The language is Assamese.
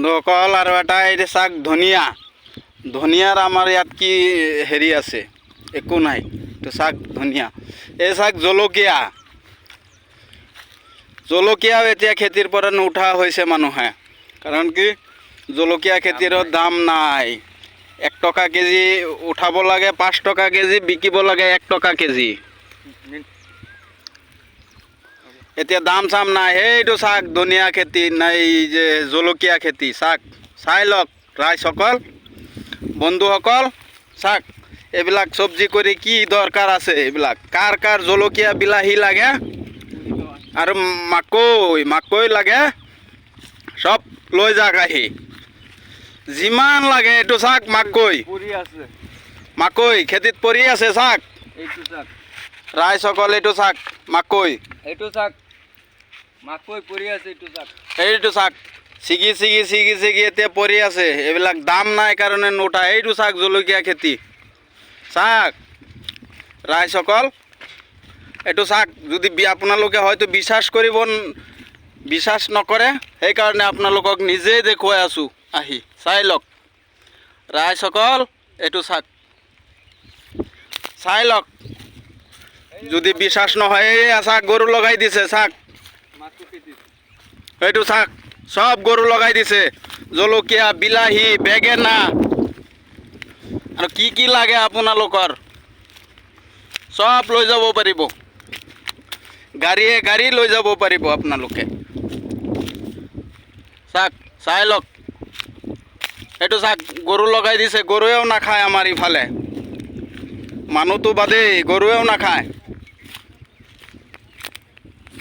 বন্ধুসকল আৰু এটা এই চাওক ধনিয়া ধনিয়াৰ আমাৰ ইয়াত কি হেৰি আছে একো নাই তো চাওক ধনিয়া এই চাওক জলকীয়া জলকীয়াও এতিয়া খেতিৰ পৰা নুঠা হৈছে মানুহে কাৰণ কি জলকীয়া খেতিৰ দাম নাই 1 টকা কেজি উঠাব লাগে 5 টকা কেজি বিকিব লাগে 1 টকা কেজি এতিয়া দাম চাম নাই এইটো চাওক ধনিয়া খেতি নাই যে জলকীয়া খেতি চাওক চাই লওক ৰাইজসকল বন্ধুসকল চাওক এইবিলাক চব্জি কৰি কি দৰকাৰ আছে এইবিলাক কাৰ কাৰ জলকীয়া বিলাহী লাগে আৰু মাকৈ লাগে সব লৈ যাক আহি যিমান লাগে এইটো চাওক মাকৈ খেতিত পৰি আছে চাওক এইটো চাওক ৰাইজসকল এইটো চাওক মাকৈ এইটো চাওক মাকৈ পৰি আছে এইটো চাওক ছিগি এতিয়া পৰি আছে এইবিলাক দাম নাই কাৰণে নুঠা এইটো চাওক জলকীয়া খেতি চাওক ৰাইজসকল এইটো চাওক যদি আপোনালোকে হয়তো বিশ্বাস নকৰে সেইকাৰণে আপোনালোকক নিজেই দেখুৱাই আছোঁ আহি চাই লওক ৰাইজসকল এইটো চাওক চাই লওক যদি বিশ্বাস নহয় এই চাওক গৰু লগাই দিছে চাওক এইটো চাওক সব গৰু লগাই দিছে জলকীয়া বিলাহী বেঙেনা আৰু কি লাগে আপোনালোকৰ সব লৈ যাব পাৰিব গাড়ী লৈ যাব পাৰিব আপোনালোকে চাওক চাই লওক এইটো চাওক গৰু লগাই দিছে গৰুৱেও নাখায় আমাৰ ইফালে মানুহটো বাদেই গৰুৱেও নাখায়